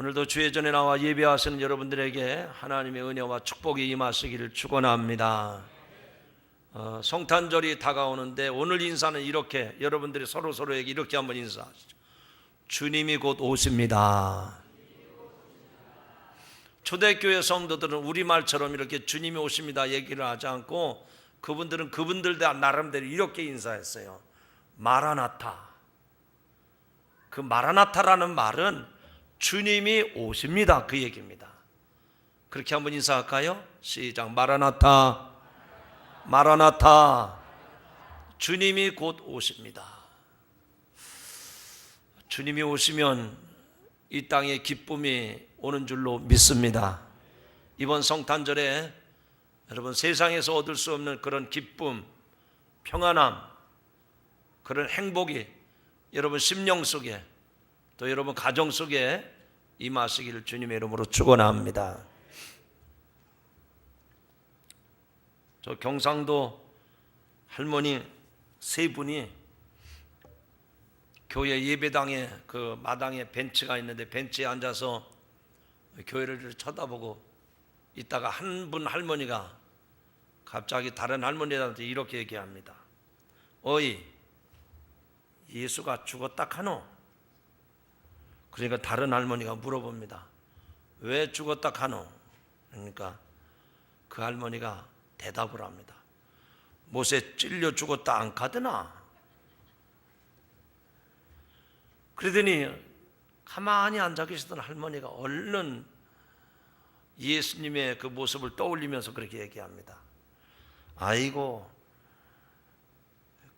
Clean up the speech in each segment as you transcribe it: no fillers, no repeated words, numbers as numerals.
오늘도 주의 전에 나와 예배하시는 여러분들에게 하나님의 은혜와 축복이 임하시기를 축원합니다. 성탄절이 다가오는데 오늘 인사는 이렇게, 여러분들이 서로에게 이렇게 한번 인사하시죠. 주님이 곧 오십니다. 초대교회 성도들은 우리말처럼 이렇게 주님이 오십니다 얘기를 하지 않고 그분들은 그분들 나름대로 이렇게 인사했어요. 마라나타. 그 마라나타라는 말은 주님이 오십니다 그 얘기입니다. 그렇게 한번 인사할까요? 시작. 마라나타, 마라나타. 주님이 곧 오십니다. 주님이 오시면 이 땅에 기쁨이 오는 줄로 믿습니다. 이번 성탄절에 여러분 세상에서 얻을 수 없는 그런 기쁨, 평안함, 그런 행복이 여러분 심령 속에 또 여러분 가정 속에 임하시기를 주님의 이름으로 축원합니다. 저 경상도 할머니 세 분이 교회 예배당에 그 마당에 벤치가 있는데 벤치에 앉아서 교회를 쳐다보고 있다가 한 분 할머니가 갑자기 다른 할머니한테 이렇게 얘기합니다. 어이, 예수가 죽었다 카노? 그러니까 다른 할머니가 물어봅니다. 왜 죽었다 카노? 그러니까 그 할머니가 대답을 합니다. 못에 찔려 죽었다 안 카드나? 그러더니 가만히 앉아 계시던 할머니가 얼른 예수님의 그 모습을 떠올리면서 그렇게 얘기합니다. 아이고,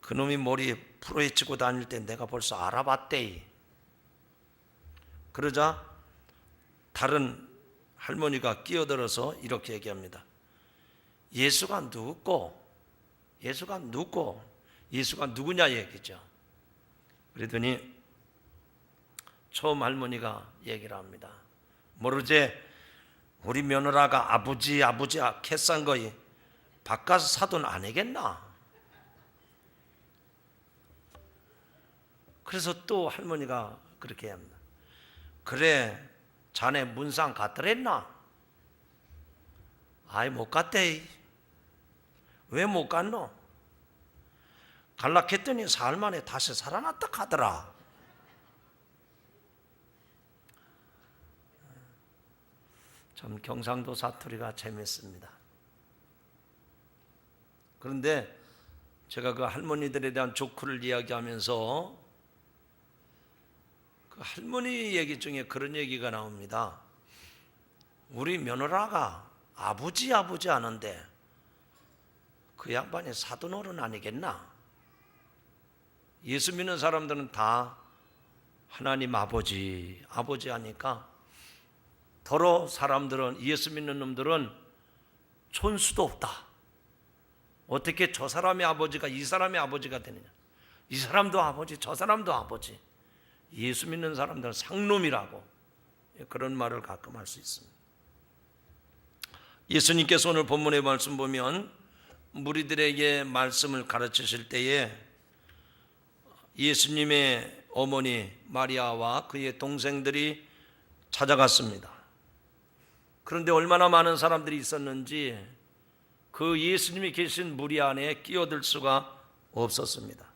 그놈이 머리에 풀어헤치고 다닐 때 내가 벌써 알아봤대. 그러자 다른 할머니가 끼어들어서 이렇게 얘기합니다. 예수가 누구고? 예수가 누구? 예수가 누구냐 얘기죠. 그러더니 처음 할머니가 얘기를 합니다. 모르지? 우리 며느라가 아버지 캐싼 거이 바꿔서 사돈 아니겠나? 그래서 또 할머니가 그렇게 합니다. 그래, 자네 문상 갔더랬나? 아이 못 갔대. 왜 못 갔노? 갈락했더니 사흘 만에 다시 살아났다 하더라. 참 경상도 사투리가 재밌습니다. 그런데 제가 그 할머니들에 대한 조크를 이야기하면서 그 할머니 얘기 중에 그런 얘기가 나옵니다. 우리 며느라가 아버지 하는데 그 양반이 사돈어른 아니겠나? 예수 믿는 사람들은 다 하나님 아버지 하니까 더러 사람들은, 예수 믿는 놈들은 촌수도 없다. 어떻게 저 사람의 아버지가 이 사람의 아버지가 되느냐? 이 사람도 아버지, 저 사람도 아버지. 예수 믿는 사람들은 상놈이라고 그런 말을 가끔 할 수 있습니다. 예수님께서 오늘 본문의 말씀 보면 무리들에게 말씀을 가르치실 때에 예수님의 어머니 마리아와 그의 동생들이 찾아갔습니다. 그런데 얼마나 많은 사람들이 있었는지 그 예수님이 계신 무리 안에 끼어들 수가 없었습니다.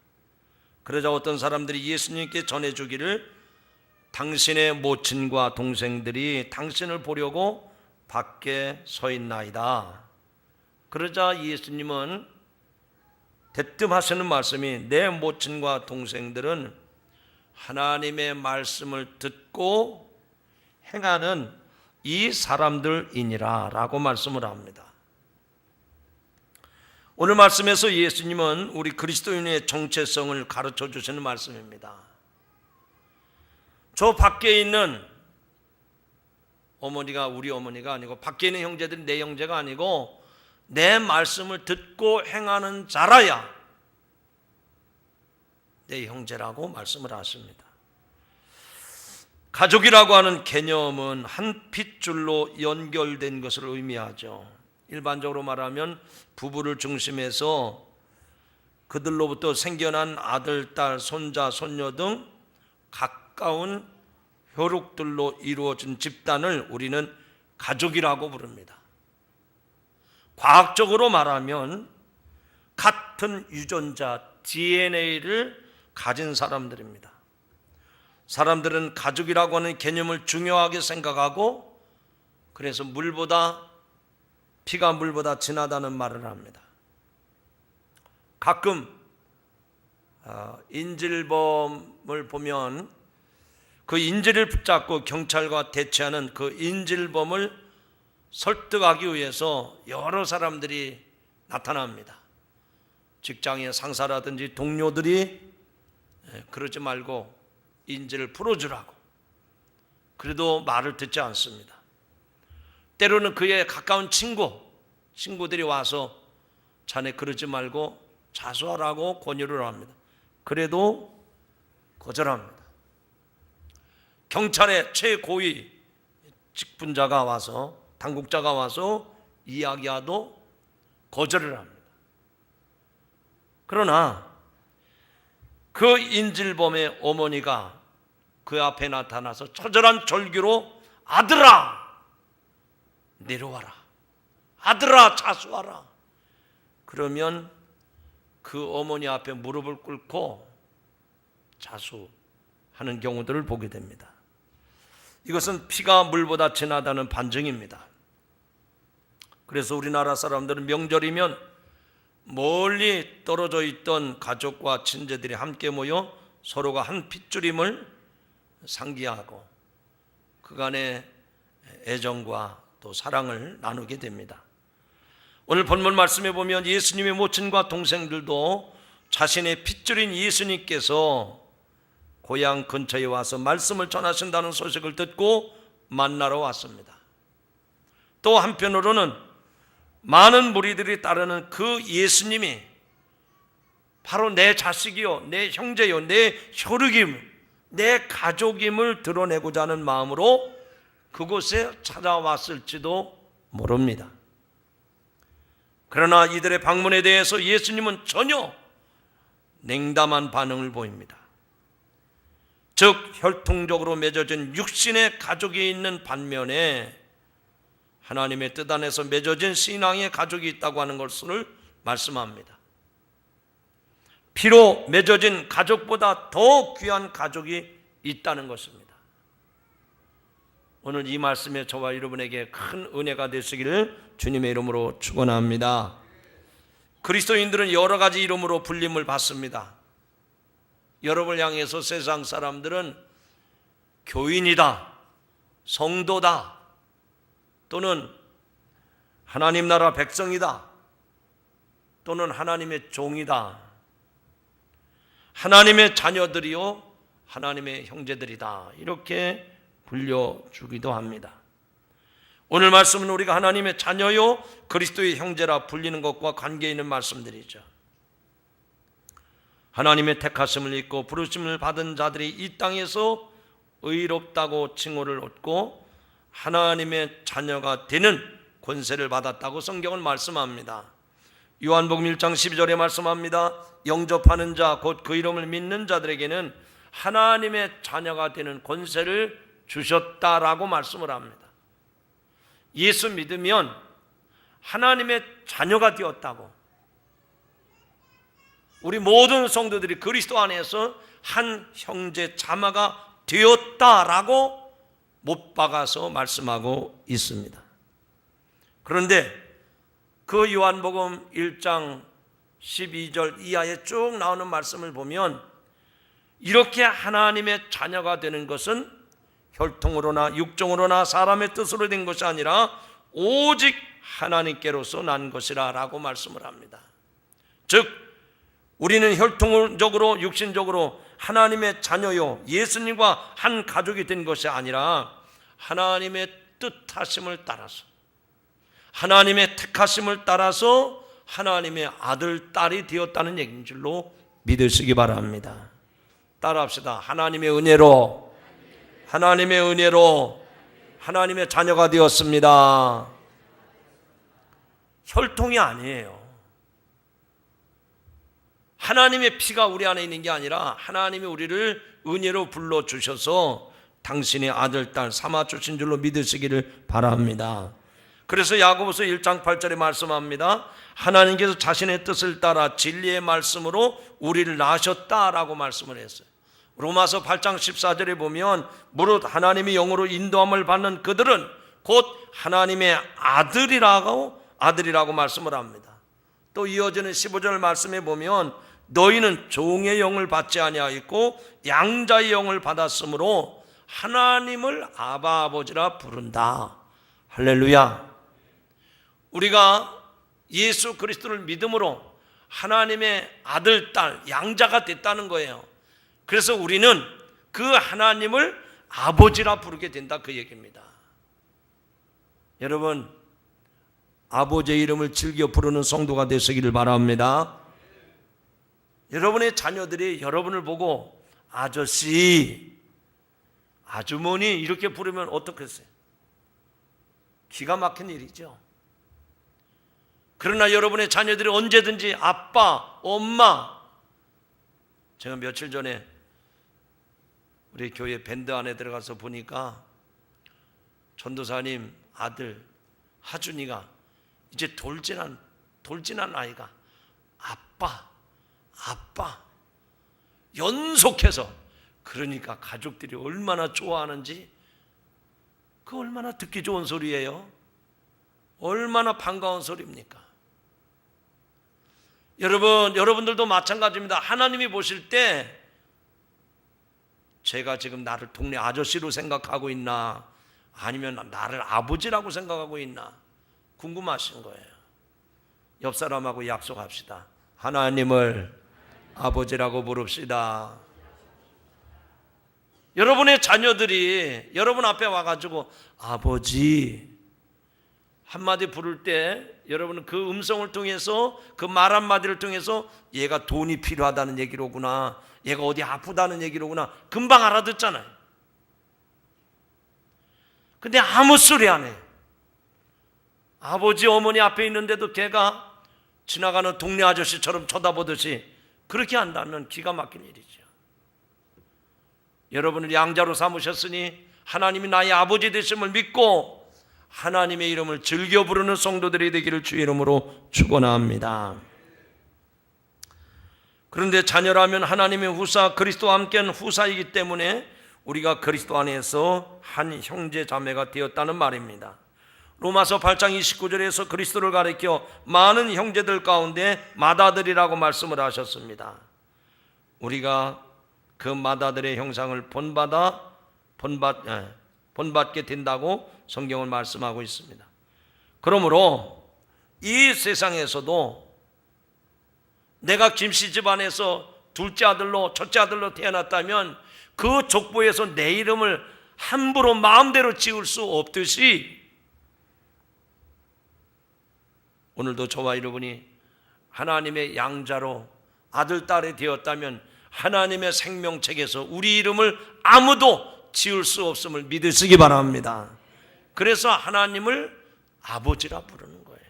그러자 어떤 사람들이 예수님께 전해주기를 당신의 모친과 동생들이 당신을 보려고 밖에 서 있나이다. 그러자 예수님은 대뜸 하시는 말씀이 내 모친과 동생들은 하나님의 말씀을 듣고 행하는 이 사람들이니라 라고 말씀을 합니다. 오늘 말씀에서 예수님은 우리 그리스도인의 정체성을 가르쳐 주시는 말씀입니다. 저 밖에 있는 어머니가 우리 어머니가 아니고 밖에 있는 형제들이 내 형제가 아니고 내 말씀을 듣고 행하는 자라야 내 형제라고 말씀을 하십니다. 가족이라고 하는 개념은 한 핏줄로 연결된 것을 의미하죠. 일반적으로 말하면 부부를 중심해서 그들로부터 생겨난 아들, 딸, 손자, 손녀 등 가까운 혈육들로 이루어진 집단을 우리는 가족이라고 부릅니다. 과학적으로 말하면 같은 유전자 DNA를 가진 사람들입니다. 사람들은 가족이라고 하는 개념을 중요하게 생각하고 그래서 피가 물보다 진하다는 말을 합니다. 가끔 인질범을 보면 그 인질을 붙잡고 경찰과 대치하는 그 인질범을 설득하기 위해서 여러 사람들이 나타납니다. 직장의 상사라든지 동료들이 그러지 말고 인질을 풀어주라고. 그래도 말을 듣지 않습니다. 때로는 그의 가까운 친구들이 와서 자네 그러지 말고 자수하라고 권유를 합니다. 그래도 거절합니다. 경찰의 최고위 직분자가 와서, 당국자가 와서 이야기하도 거절을 합니다. 그러나 그 인질범의 어머니가 그 앞에 나타나서 처절한 절규로 아들아 내려와라, 아들아 자수하라. 그러면 그 어머니 앞에 무릎을 꿇고 자수하는 경우들을 보게 됩니다. 이것은 피가 물보다 진하다는 반증입니다. 그래서 우리나라 사람들은 명절이면 멀리 떨어져 있던 가족과 친제들이 함께 모여 서로가 한 핏줄임을 상기하고 그간의 애정과 또 사랑을 나누게 됩니다. 오늘 본문 말씀에 보면 예수님의 모친과 동생들도 자신의 핏줄인 예수님께서 고향 근처에 와서 말씀을 전하신다는 소식을 듣고 만나러 왔습니다. 또 한편으로는 많은 무리들이 따르는 그 예수님이 바로 내 자식이요, 내 형제요, 내 혈육임, 내 가족임을 드러내고자 하는 마음으로 그곳에 찾아왔을지도 모릅니다. 그러나 이들의 방문에 대해서 예수님은 전혀 냉담한 반응을 보입니다. 즉 혈통적으로 맺어진 육신의 가족이 있는 반면에 하나님의 뜻 안에서 맺어진 신앙의 가족이 있다고 하는 것을 말씀합니다. 피로 맺어진 가족보다 더 귀한 가족이 있다는 것입니다. 오늘 이 말씀에 저와 여러분에게 큰 은혜가 되시기를 주님의 이름으로 축원합니다. 그리스도인들은 여러 가지 이름으로 불림을 받습니다. 여러분을 향해서 세상 사람들은 교인이다, 성도다, 또는 하나님 나라 백성이다, 또는 하나님의 종이다, 하나님의 자녀들이요 하나님의 형제들이다, 이렇게 불려주기도 합니다. 오늘 말씀은 우리가 하나님의 자녀요 그리스도의 형제라 불리는 것과 관계 있는 말씀들이죠. 하나님의 택하심을 입고 부르심을 받은 자들이 이 땅에서 의롭다고 칭호를 얻고 하나님의 자녀가 되는 권세를 받았다고 성경은 말씀합니다. 요한복음 1장 12절에 말씀합니다. 영접하는 자 곧 그 이름을 믿는 자들에게는 하나님의 자녀가 되는 권세를 주셨다라고 말씀을 합니다. 예수 믿으면 하나님의 자녀가 되었다고, 우리 모든 성도들이 그리스도 안에서 한 형제 자매가 되었다라고 못 박아서 말씀하고 있습니다. 그런데 그 요한복음 1장 12절 이하에 쭉 나오는 말씀을 보면 이렇게 하나님의 자녀가 되는 것은 혈통으로나 육정으로나 사람의 뜻으로 된 것이 아니라 오직 하나님께로서 난 것이라 라고 말씀을 합니다. 즉 우리는 혈통적으로 육신적으로 하나님의 자녀요 예수님과 한 가족이 된 것이 아니라 하나님의 뜻하심을 따라서, 하나님의 택하심을 따라서 하나님의 아들, 딸이 되었다는 얘기인 줄로 믿으시기 바랍니다. 따라합시다. 하나님의 은혜로, 하나님의 은혜로 하나님의 자녀가 되었습니다. 혈통이 아니에요. 하나님의 피가 우리 안에 있는 게 아니라 하나님이 우리를 은혜로 불러주셔서 당신의 아들, 딸 삼아 주신 줄로 믿으시기를 바랍니다. 그래서 야고보서 1장 8절에 말씀합니다. 하나님께서 자신의 뜻을 따라 진리의 말씀으로 우리를 낳으셨다라고 말씀을 했어요. 로마서 8장 14절에 보면 무릇 하나님의 영으로 인도함을 받는 그들은 곧 하나님의 아들이라고 말씀을 합니다. 또 이어지는 15절 말씀에 보면 너희는 종의 영을 받지 아니하였고 양자의 영을 받았으므로 하나님을 아바 아버지라 부른다. 할렐루야. 우리가 예수 그리스도를 믿음으로 하나님의 아들, 딸, 양자가 됐다는 거예요. 그래서 우리는 그 하나님을 아버지라 부르게 된다, 그 얘기입니다. 여러분, 아버지의 이름을 즐겨 부르는 성도가 되시기를 바랍니다. 여러분의 자녀들이 여러분을 보고 아저씨, 아주머니 이렇게 부르면 어떻겠어요? 기가 막힌 일이죠. 그러나 여러분의 자녀들이 언제든지 아빠, 엄마, 제가 며칠 전에 우리 교회 밴드 안에 들어가서 보니까 전도사님 아들 하준이가 이제 돌진한 아이가 아빠 연속해서, 그러니까 가족들이 얼마나 좋아하는지, 그 얼마나 듣기 좋은 소리예요. 얼마나 반가운 소리입니까? 여러분들도 마찬가지입니다. 하나님이 보실 때 제가 지금 나를 동네 아저씨로 생각하고 있나, 아니면 나를 아버지라고 생각하고 있나 궁금하신 거예요. 옆 사람하고 약속합시다. 하나님을 아버지라고 부릅시다. 여러분의 자녀들이 여러분 앞에 와가지고 아버지 한마디 부를 때 여러분은 그 음성을 통해서, 그 말 한마디를 통해서 얘가 돈이 필요하다는 얘기로구나, 얘가 어디 아프다는 얘기로구나 금방 알아듣잖아요. 근데 아무 소리 안 해요. 아버지 어머니 앞에 있는데도 걔가 지나가는 동네 아저씨처럼 쳐다보듯이 그렇게 한다면 기가 막힌 일이죠. 여러분을 양자로 삼으셨으니 하나님이 나의 아버지 되심을 믿고 하나님의 이름을 즐겨 부르는 성도들이 되기를 주의 이름으로 축원합니다. 그런데 자녀라면 하나님의 후사, 그리스도와 함께한 후사이기 때문에 우리가 그리스도 안에서 한 형제 자매가 되었다는 말입니다. 로마서 8장 29절에서 그리스도를 가리켜 많은 형제들 가운데 맏아들이라고 말씀을 하셨습니다. 우리가 그 맏아들의 형상을 본받게 된다고 성경은 말씀하고 있습니다. 그러므로 이 세상에서도 내가 김씨 집안에서 둘째 아들로, 첫째 아들로 태어났다면 그 족보에서 내 이름을 함부로 마음대로 지을 수 없듯이 오늘도 저와 여러분이 하나님의 양자로 아들, 딸이 되었다면 하나님의 생명책에서 우리 이름을 아무도 지을 수 없음을 믿으시기 바랍니다. 그래서 하나님을 아버지라 부르는 거예요.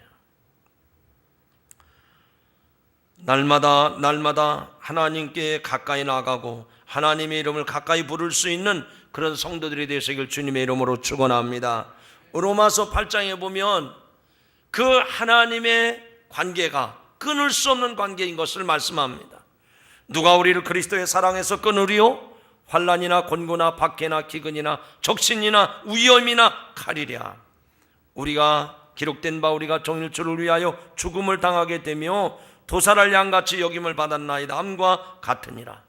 날마다 하나님께 가까이 나가고 하나님의 이름을 가까이 부를 수 있는 그런 성도들이 되시길 주님의 이름으로 축원합니다. 로마서 8장에 보면 그 하나님의 관계가 끊을 수 없는 관계인 것을 말씀합니다. 누가 우리를 그리스도의 사랑에서 끊으리요? 환난이나 곤고나 박해나 기근이나 적신이나 위험이나 칼이랴. 우리가 기록된 바 우리가 정일주를 위하여 죽음을 당하게 되며 도살할 양같이 여김을 받았나이다 함과 같으니라.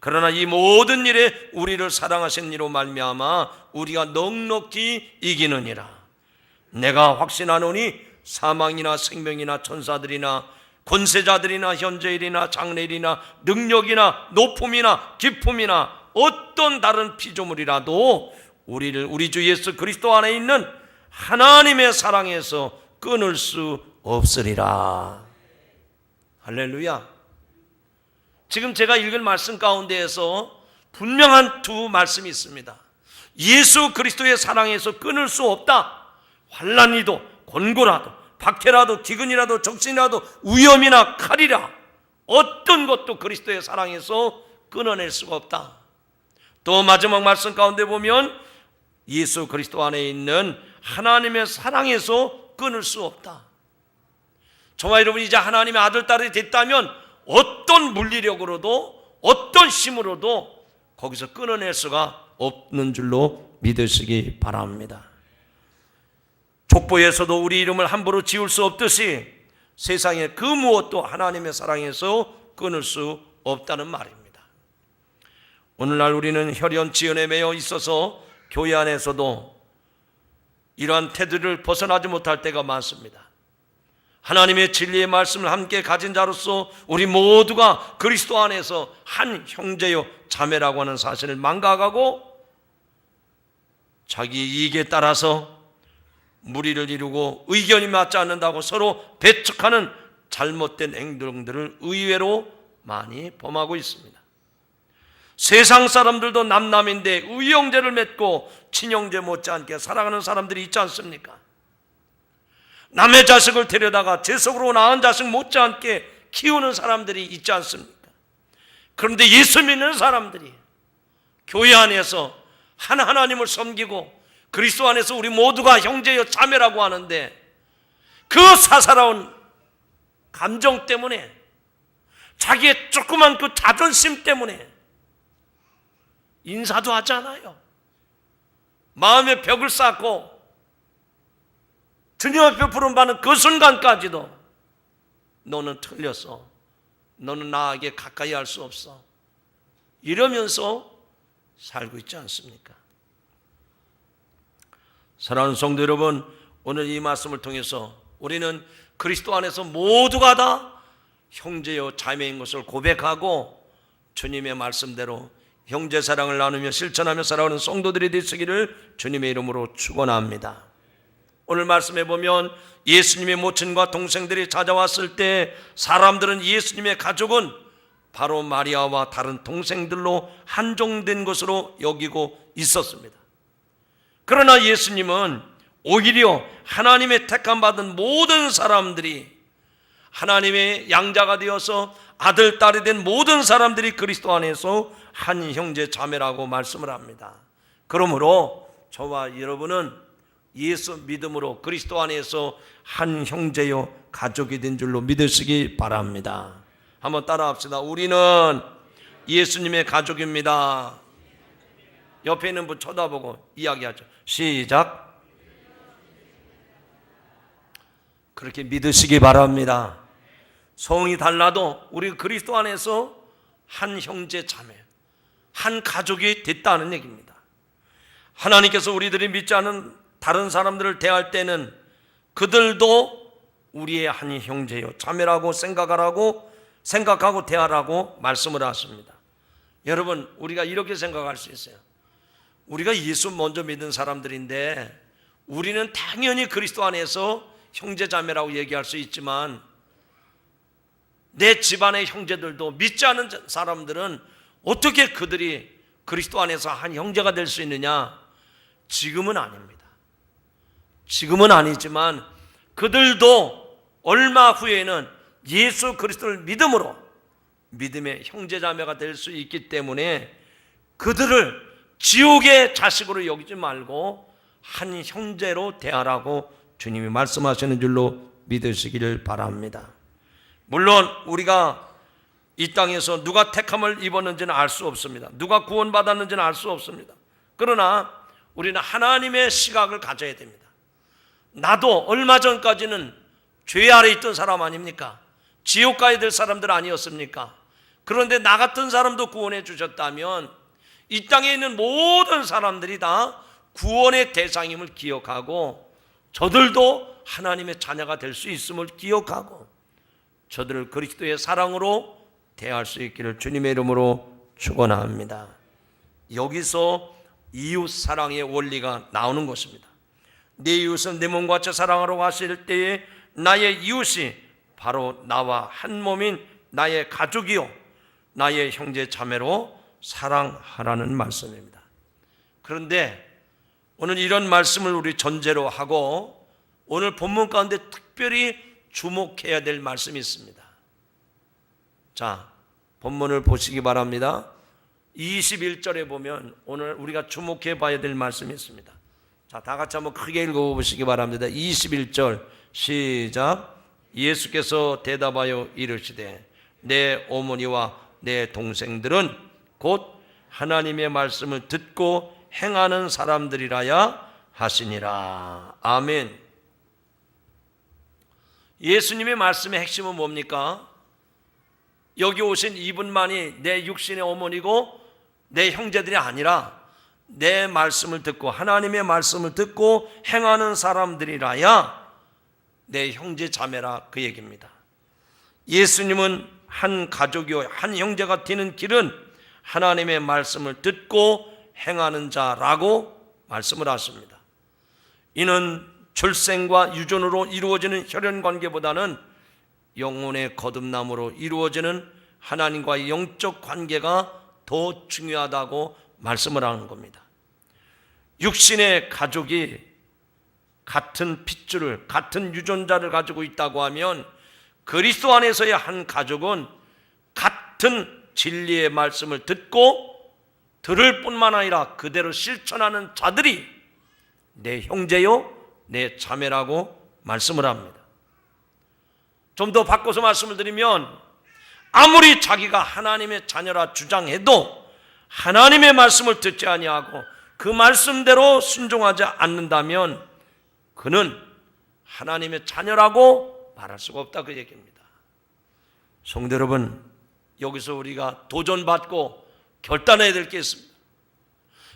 그러나 이 모든 일에 우리를 사랑하신 이로 말미암아 우리가 넉넉히 이기느니라. 내가 확신하노니 사망이나 생명이나 천사들이나 권세자들이나 현재일이나 장래일이나 능력이나 높음이나 깊음이나 어떤 다른 피조물이라도 우리를 우리 주 예수 그리스도 안에 있는 하나님의 사랑에서 끊을 수 없으리라. 할렐루야. 지금 제가 읽은 말씀 가운데에서 분명한 두 말씀이 있습니다. 예수 그리스도의 사랑에서 끊을 수 없다. 환난이도 곤고라도 박해라도 기근이라도 적신이라도 위험이나 칼이라 어떤 것도 그리스도의 사랑에서 끊어낼 수가 없다. 또 마지막 말씀 가운데 보면 예수 그리스도 안에 있는 하나님의 사랑에서 끊을 수 없다. 저와 여러분이 이제 하나님의 아들, 딸이 됐다면 어떤 물리력으로도 어떤 힘으로도 거기서 끊어낼 수가 없는 줄로 믿으시기 바랍니다. 족보에서도 우리 이름을 함부로 지울 수 없듯이 세상의 그 무엇도 하나님의 사랑에서 끊을 수 없다는 말입니다. 오늘날 우리는 혈연 지연에 매여 있어서 교회 안에서도 이러한 태도를 벗어나지 못할 때가 많습니다. 하나님의 진리의 말씀을 함께 가진 자로서 우리 모두가 그리스도 안에서 한 형제요 자매라고 하는 사실을 망각하고 자기 이익에 따라서 무리를 이루고 의견이 맞지 않는다고 서로 배척하는 잘못된 행동들을 의외로 많이 범하고 있습니다. 세상 사람들도 남남인데 의형제를 맺고 친형제 못지않게 사랑하는 사람들이 있지 않습니까? 남의 자식을 데려다가 제 속으로 낳은 자식 못지않게 키우는 사람들이 있지 않습니까? 그런데 예수 믿는 사람들이 교회 안에서 하나님을 섬기고 그리스도 안에서 우리 모두가 형제여 자매라고 하는데 그 사사로운 감정 때문에 자기의 조그만 그 자존심 때문에 인사도 하지 않아요. 마음의 벽을 쌓고 주님 앞에 부름받는 그 순간까지도 너는 틀렸어, 너는 나에게 가까이 할 수 없어, 이러면서 살고 있지 않습니까? 사랑하는 성도 여러분, 오늘 이 말씀을 통해서 우리는 그리스도 안에서 모두가 다 형제요 자매인 것을 고백하고 주님의 말씀대로 형제 사랑을 나누며 실천하며 살아가는 성도들이 되시기를 주님의 이름으로 축원합니다. 오늘 말씀해 보면 예수님의 모친과 동생들이 찾아왔을 때 사람들은 예수님의 가족은 바로 마리아와 다른 동생들로 한정된 것으로 여기고 있었습니다. 그러나 예수님은 오히려 하나님의 택함받은 모든 사람들이, 하나님의 양자가 되어서 아들, 딸이 된 모든 사람들이 그리스도 안에서 한 형제 자매라고 말씀을 합니다. 그러므로 저와 여러분은 예수 믿음으로 그리스도 안에서 한 형제요 가족이 된 줄로 믿으시기 바랍니다. 한번 따라합시다. 우리는 예수님의 가족입니다. 옆에 있는 분 쳐다보고 이야기하죠. 시작. 그렇게 믿으시기 바랍니다. 성이 달라도 우리 그리스도 안에서 한 형제 자매, 한 가족이 됐다는 얘기입니다. 하나님께서 우리들이 믿지 않은 다른 사람들을 대할 때는 그들도 우리의 한 형제요 자매라고 생각하고 대하라고 말씀을 하십니다. 여러분, 우리가 이렇게 생각할 수 있어요. 우리가 예수 먼저 믿은 사람들인데 우리는 당연히 그리스도 안에서 형제 자매라고 얘기할 수 있지만 내 집안의 형제들도 믿지 않은 사람들은 어떻게 그들이 그리스도 안에서 한 형제가 될 수 있느냐? 지금은 아닙니다. 지금은 아니지만 그들도 얼마 후에는 예수 그리스도를 믿음으로 믿음의 형제 자매가 될 수 있기 때문에 그들을 지옥의 자식으로 여기지 말고 한 형제로 대하라고 주님이 말씀하시는 줄로 믿으시기를 바랍니다. 물론 우리가 이 땅에서 누가 택함을 입었는지는 알 수 없습니다. 누가 구원받았는지는 알 수 없습니다. 그러나 우리는 하나님의 시각을 가져야 됩니다. 나도 얼마 전까지는 죄 아래 있던 사람 아닙니까? 지옥 가야 될 사람들 아니었습니까? 그런데 나 같은 사람도 구원해 주셨다면 이 땅에 있는 모든 사람들이 다 구원의 대상임을 기억하고 저들도 하나님의 자녀가 될 수 있음을 기억하고 저들을 그리스도의 사랑으로 대할 수 있기를 주님의 이름으로 축원합니다. 여기서 이웃 사랑의 원리가 나오는 것입니다. 내 이웃은 내 몸과 같이 사랑하라고 하실 때에 나의 이웃이 바로 나와 한 몸인 나의 가족이요 나의 형제 자매로 사랑하라는 말씀입니다. 그런데 오늘 이런 말씀을 우리 전제로 하고 오늘 본문 가운데 특별히 주목해야 될 말씀이 있습니다. 자, 본문을 보시기 바랍니다. 21절에 보면 오늘 우리가 주목해 봐야 될 말씀이 있습니다. 자, 다 같이 한번 크게 읽어보시기 바랍니다. 21절 시작. 예수께서 대답하여 이르시되 내 어머니와 내 동생들은 곧 하나님의 말씀을 듣고 행하는 사람들이라야 하시니라. 아멘. 예수님의 말씀의 핵심은 뭡니까? 여기 오신 이분만이 내 육신의 어머니고 내 형제들이 아니라 내 말씀을 듣고 하나님의 말씀을 듣고 행하는 사람들이라야 내 형제 자매라, 그 얘기입니다. 예수님은 한 가족이요 한 형제가 되는 길은 하나님의 말씀을 듣고 행하는 자라고 말씀을 하십니다. 이는 출생과 유전으로 이루어지는 혈연관계보다는 영혼의 거듭남으로 이루어지는 하나님과의 영적 관계가 더 중요하다고 말씀을 하는 겁니다. 육신의 가족이 같은 핏줄을, 같은 유전자를 가지고 있다고 하면 그리스도 안에서의 한 가족은 같은 진리의 말씀을 듣고 들을 뿐만 아니라 그대로 실천하는 자들이 내 형제요 내 자매라고 말씀을 합니다. 좀 더 바꿔서 말씀을 드리면 아무리 자기가 하나님의 자녀라 주장해도 하나님의 말씀을 듣지 아니하고 그 말씀대로 순종하지 않는다면 그는 하나님의 자녀라고 말할 수가 없다, 그 얘기입니다. 성도 여러분, 여기서 우리가 도전받고 결단해야 될 게 있습니다.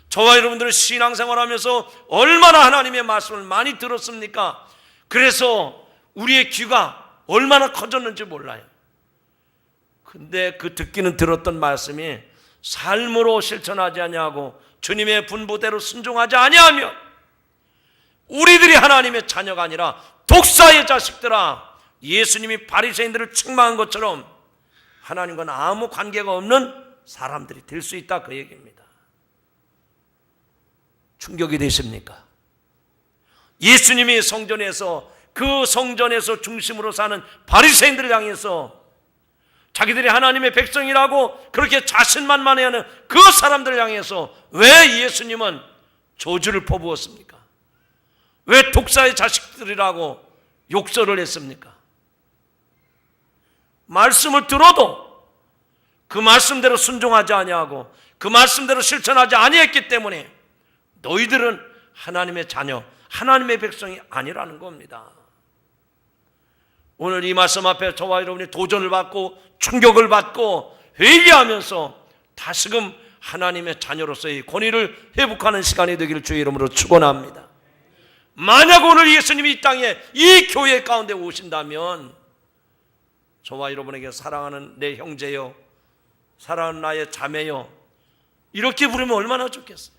저와 여러분들은 신앙생활하면서 얼마나 하나님의 말씀을 많이 들었습니까? 그래서 우리의 귀가 얼마나 커졌는지 몰라요. 근데 그 듣기는 들었던 말씀이 삶으로 실천하지 아니하고 주님의 분부대로 순종하지 아니하면 우리들이 하나님의 자녀가 아니라 독사의 자식들아, 예수님이 바리새인들을 책망한 것처럼 하나님과는 아무 관계가 없는 사람들이 될 수 있다, 그 얘기입니다. 충격이 되십니까? 예수님이 성전에서, 그 성전에서 중심으로 사는 바리새인들을 향해서 자기들이 하나님의 백성이라고 그렇게 자신만만해하는 그 사람들을 향해서 왜 예수님은 저주를 퍼부었습니까? 왜 독사의 자식들이라고 욕설을 했습니까? 말씀을 들어도 그 말씀대로 순종하지 아니하고 그 말씀대로 실천하지 아니했기 때문에 너희들은 하나님의 자녀, 하나님의 백성이 아니라는 겁니다. 오늘 이 말씀 앞에 저와 여러분이 도전을 받고 충격을 받고 회개하면서 다시금 하나님의 자녀로서의 권위를 회복하는 시간이 되기를 주의 이름으로 축원합니다. 만약 오늘 예수님이 이 땅에 이 교회 가운데 오신다면 저와 여러분에게 사랑하는 내 형제요, 사랑하는 나의 자매요, 이렇게 부르면 얼마나 좋겠어요.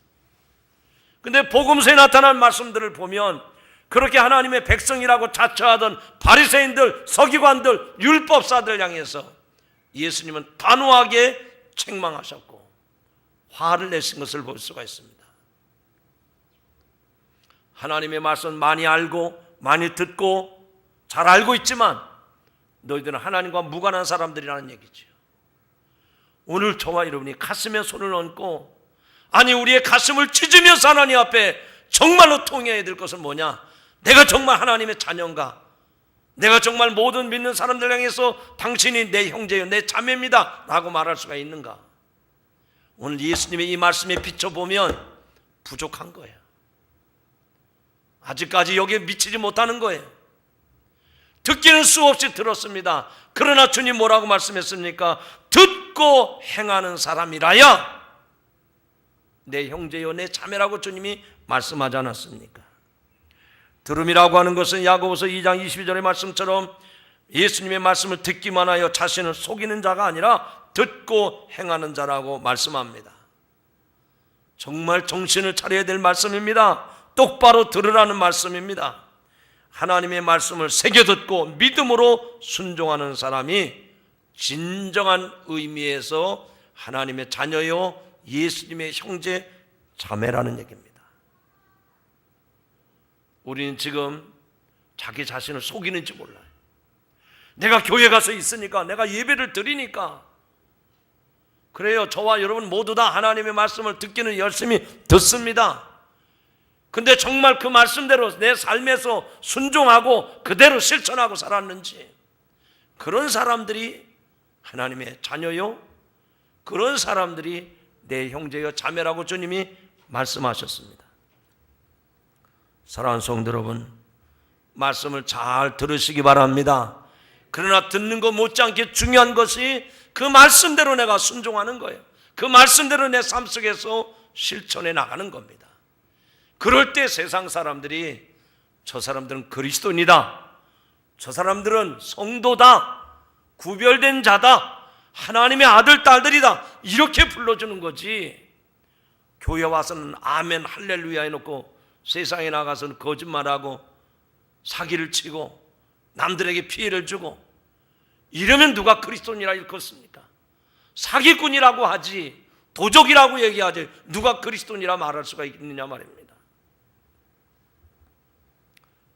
근데 복음서에 나타난 말씀들을 보면 그렇게 하나님의 백성이라고 자처하던 바리새인들, 서기관들, 율법사들 향해서 예수님은 단호하게 책망하셨고 화를 내신 것을 볼 수가 있습니다. 하나님의 말씀 많이 알고 많이 듣고 잘 알고 있지만 너희들은 하나님과 무관한 사람들이라는 얘기죠. 오늘 저와 여러분이 가슴에 손을 얹고, 아니 우리의 가슴을 찢으면서 하나님 앞에 정말로 통해야 될 것은 뭐냐? 내가 정말 하나님의 자녀인가? 내가 정말 모든 믿는 사람들 향해서 당신이 내 형제요 내 자매입니다 라고 말할 수가 있는가? 오늘 예수님의 이 말씀에 비춰보면 부족한 거예요. 아직까지 여기에 미치지 못하는 거예요. 듣기는 수없이 들었습니다. 그러나 주님 뭐라고 말씀했습니까? 듣고 행하는 사람이라야 내 형제요 내 자매라고 주님이 말씀하지 않았습니까? 들음이라고 하는 것은 야고보서 2장 22절의 말씀처럼 예수님의 말씀을 듣기만 하여 자신을 속이는 자가 아니라 듣고 행하는 자라고 말씀합니다. 정말 정신을 차려야 될 말씀입니다. 똑바로 들으라는 말씀입니다. 하나님의 말씀을 새겨 듣고 믿음으로 순종하는 사람이 진정한 의미에서 하나님의 자녀요 예수님의 형제 자매라는 얘기입니다. 우리는 지금 자기 자신을 속이는지 몰라요. 내가 교회 가서 있으니까, 내가 예배를 드리니까, 그래요. 저와 여러분 모두 다 하나님의 말씀을 듣기는 열심히 듣습니다. 근데 정말 그 말씀대로 내 삶에서 순종하고 그대로 실천하고 살았는지, 그런 사람들이 하나님의 자녀요, 그런 사람들이 내 형제여 자매라고 주님이 말씀하셨습니다. 사랑하는 성도 여러분, 말씀을 잘 들으시기 바랍니다. 그러나 듣는 것 못지않게 중요한 것이 그 말씀대로 내가 순종하는 거예요. 그 말씀대로 내 삶 속에서 실천해 나가는 겁니다. 그럴 때 세상 사람들이 저 사람들은 그리스도인이다, 저 사람들은 성도다, 구별된 자다, 하나님의 아들 딸들이다, 이렇게 불러주는 거지. 교회 와서는 아멘 할렐루야 해놓고 세상에 나가서는 거짓말하고 사기를 치고 남들에게 피해를 주고 이러면 누가 그리스도인이라 일컫습니까? 사기꾼이라고 하지, 도적이라고 얘기하지 누가 그리스도인이라 말할 수가 있느냐 말입니다.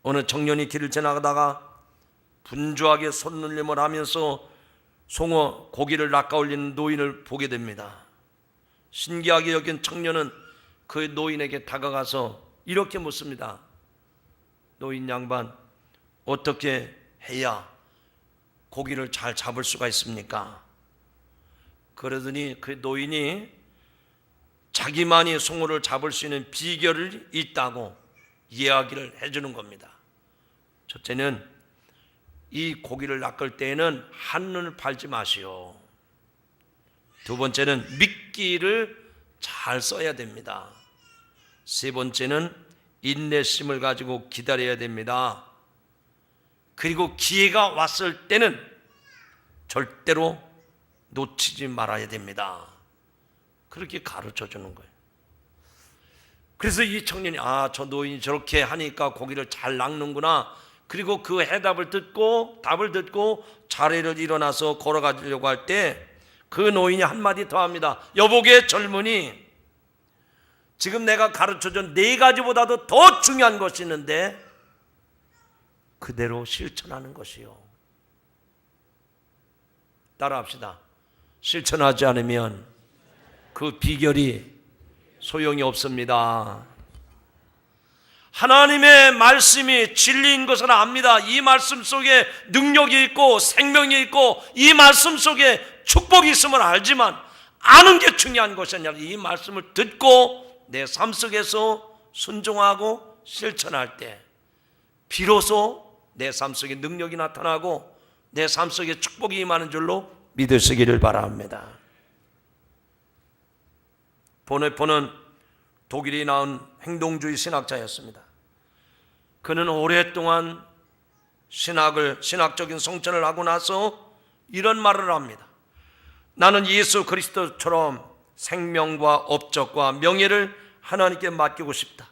어느 청년이 길을 지나가다가 분주하게 손놀림을 하면서 송어 고기를 낚아올리는 노인을 보게 됩니다. 신기하게 여긴 청년은 그 노인에게 다가가서 이렇게 묻습니다. 노인 양반, 어떻게 해야 고기를 잘 잡을 수가 있습니까? 그러더니 그 노인이 자기만이 송어를 잡을 수 있는 비결이 있다고 이야기를 해주는 겁니다. 첫째는 이 고기를 낚을 때에는 한눈을 팔지 마시오. 두 번째는 미끼를 잘 써야 됩니다. 세 번째는 인내심을 가지고 기다려야 됩니다. 그리고 기회가 왔을 때는 절대로 놓치지 말아야 됩니다. 그렇게 가르쳐 주는 거예요. 그래서 이 청년이 저 노인이 저렇게 하니까 고기를 잘 낚는구나. 그리고 그 해답을 듣고 답을 듣고 자리를 일어나서 걸어가려고 할 때 그 노인이 한마디 더 합니다. 여보게 젊은이, 지금 내가 가르쳐준 네 가지보다도 더 중요한 것이 있는데 그대로 실천하는 것이요. 따라합시다. 실천하지 않으면 그 비결이 소용이 없습니다. 하나님의 말씀이 진리인 것을 압니다. 이 말씀 속에 능력이 있고 생명이 있고 이 말씀 속에 축복이 있음을 알지만 아는 게 중요한 것이 아니라 이 말씀을 듣고 내 삶 속에서 순종하고 실천할 때 비로소 내 삶 속에 능력이 나타나고 내 삶 속에 축복이 임하는 줄로 믿으시기를 바랍니다. 보네포는 독일이 낳은 행동주의 신학자였습니다. 그는 오랫동안 신학적인 성천을 하고 나서 이런 말을 합니다. 나는 예수 그리스도처럼 생명과 업적과 명예를 하나님께 맡기고 싶다.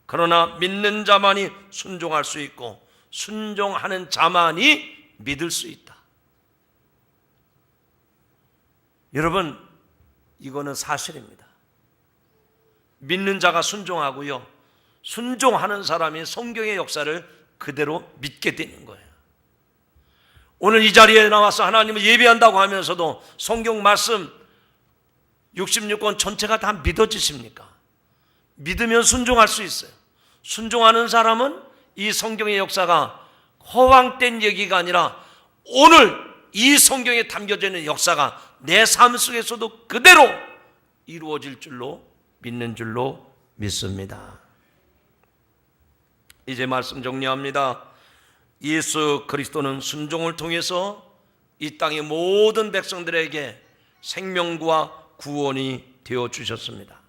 그러나 믿는 자만이 순종할 수 있고 순종하는 자만이 믿을 수 있다. 여러분, 이거는 사실입니다. 믿는 자가 순종하고요, 순종하는 사람이 성경의 역사를 그대로 믿게 되는 거예요. 오늘 이 자리에 나와서 하나님을 예배한다고 하면서도 성경 말씀 66권 전체가 다 믿어지십니까? 믿으면 순종할 수 있어요. 순종하는 사람은 이 성경의 역사가 허황된 얘기가 아니라 오늘 이 성경에 담겨져 있는 역사가 내 삶 속에서도 그대로 이루어질 줄로 믿는 줄로 믿습니다. 이제 말씀 정리합니다. 예수 그리스도는 순종을 통해서 이 땅의 모든 백성들에게 생명과 구원이 되어 주셨습니다.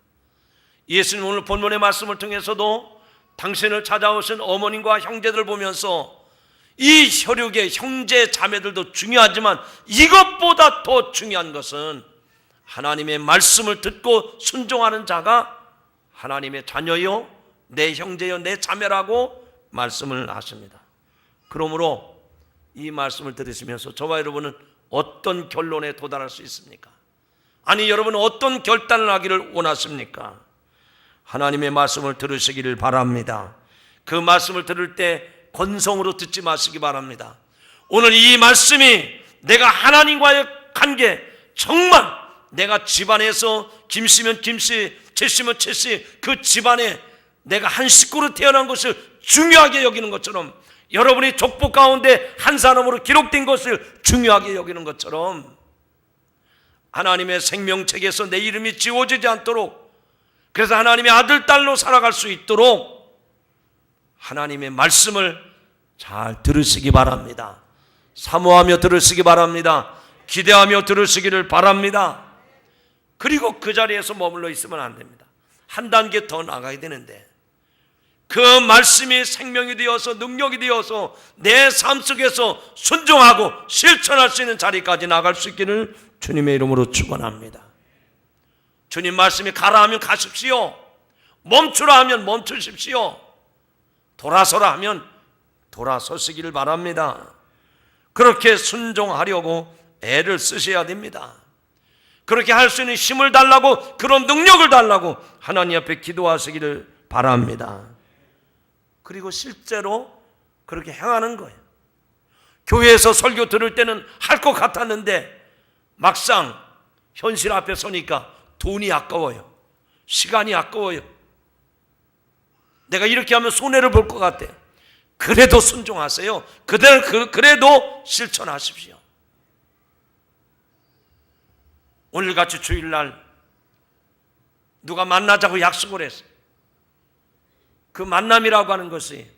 예수님 오늘 본문의 말씀을 통해서도 당신을 찾아오신 어머님과 형제들 보면서 이 혈육의 형제 자매들도 중요하지만 이것보다 더 중요한 것은 하나님의 말씀을 듣고 순종하는 자가 하나님의 자녀요, 내 형제요, 내 자매라고 말씀을 하십니다. 그러므로 이 말씀을 들으시면서 저와 여러분은 어떤 결론에 도달할 수 있습니까? 아니, 여러분은 어떤 결단을 하기를 원하십니까? 하나님의 말씀을 들으시기를 바랍니다. 그 말씀을 들을 때 건성으로 듣지 마시기 바랍니다. 오늘 이 말씀이 내가 하나님과의 관계, 정말 내가 집안에서 김씨면 김씨, 채씨면 채씨, 그 집안에 내가 한 식구로 태어난 것을 중요하게 여기는 것처럼, 여러분이 족보 가운데 한 사람으로 기록된 것을 중요하게 여기는 것처럼, 하나님의 생명책에서 내 이름이 지워지지 않도록, 그래서 하나님의 아들, 딸로 살아갈 수 있도록 하나님의 말씀을 잘 들으시기 바랍니다. 사모하며 들으시기 바랍니다. 기대하며 들으시기를 바랍니다. 그리고 그 자리에서 머물러 있으면 안 됩니다. 한 단계 더 나가야 되는데, 그 말씀이 생명이 되어서 능력이 되어서 내 삶 속에서 순종하고 실천할 수 있는 자리까지 나갈 수 있기를 주님의 이름으로 축원합니다. 주님 말씀이 가라 하면 가십시오. 멈추라 하면 멈추십시오. 돌아서라 하면 돌아서시기를 바랍니다. 그렇게 순종하려고 애를 쓰셔야 됩니다. 그렇게 할 수 있는 힘을 달라고, 그런 능력을 달라고 하나님 앞에 기도하시기를 바랍니다. 그리고 실제로 그렇게 행하는 거예요. 교회에서 설교 들을 때는 할 것 같았는데 막상 현실 앞에 서니까 돈이 아까워요. 시간이 아까워요. 내가 이렇게 하면 손해를 볼 것 같아. 그래도 순종하세요. 그래도 실천하십시오. 오늘같이 주일날 누가 만나자고 약속을 했어요. 그 만남이라고 하는 것이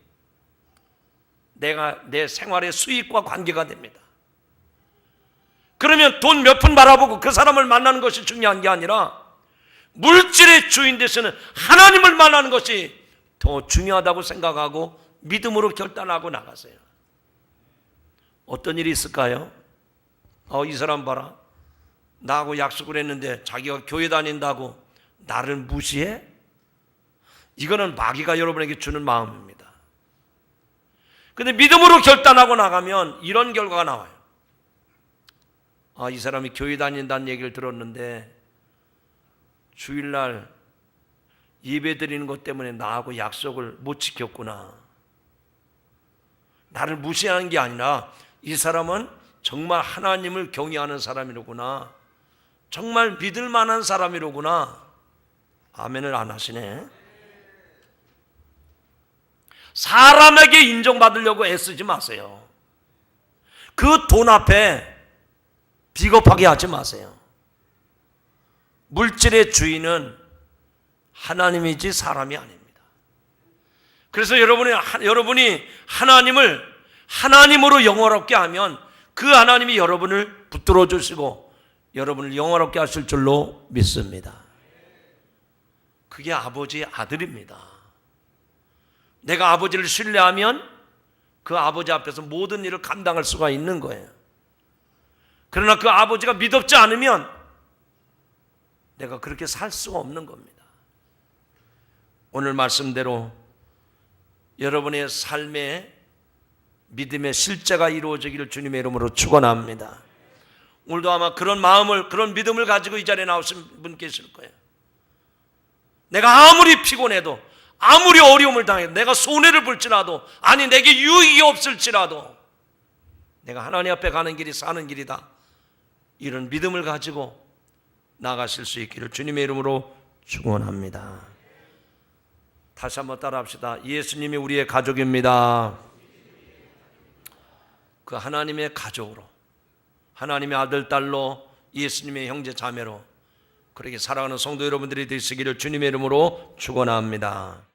내 생활의 수익과 관계가 됩니다. 그러면 돈 몇 푼 바라보고 그 사람을 만나는 것이 중요한 게 아니라 물질의 주인 되시는 하나님을 만나는 것이 더 중요하다고 생각하고 믿음으로 결단하고 나가세요. 어떤 일이 있을까요? 이 사람 봐라, 나하고 약속을 했는데 자기가 교회 다닌다고 나를 무시해? 이거는 마귀가 여러분에게 주는 마음입니다. 근데 믿음으로 결단하고 나가면 이런 결과가 나와요. 이 사람이 교회 다닌다는 얘기를 들었는데 주일날 예배 드리는 것 때문에 나하고 약속을 못 지켰구나. 나를 무시하는 게 아니라 이 사람은 정말 하나님을 경외하는 사람이로구나. 정말 믿을 만한 사람이로구나. 아멘을 안 하시네. 사람에게 인정받으려고 애쓰지 마세요. 그 돈 앞에 비겁하게 하지 마세요. 물질의 주인은 하나님이지 사람이 아닙니다. 그래서 여러분이 하나님을 하나님으로 영화롭게 하면 그 하나님이 여러분을 붙들어 주시고 여러분을 영화롭게 하실 줄로 믿습니다. 그게 아버지의 아들입니다. 내가 아버지를 신뢰하면 그 아버지 앞에서 모든 일을 감당할 수가 있는 거예요. 그러나 그 아버지가 믿음지 않으면 내가 그렇게 살 수가 없는 겁니다. 오늘 말씀대로 여러분의 삶에 믿음의 실제가 이루어지기를 주님의 이름으로 축원합니다. 오늘도 아마 그런 마음을, 그런 믿음을 가지고 이 자리에 나오신 분 계실 거예요. 내가 아무리 피곤해도, 아무리 어려움을 당해도, 내가 손해를 볼지라도, 아니 내게 유익이 없을지라도 내가 하나님 앞에 가는 길이 사는 길이다, 이런 믿음을 가지고 나가실 수 있기를 주님의 이름으로 축원합니다. 다시 한번 따라합시다. 예수님이 우리의 가족입니다. 그 하나님의 가족으로, 하나님의 아들, 딸로, 예수님의 형제, 자매로 그렇게 살아가는 성도 여러분들이 되시기를 주님의 이름으로 축원합니다.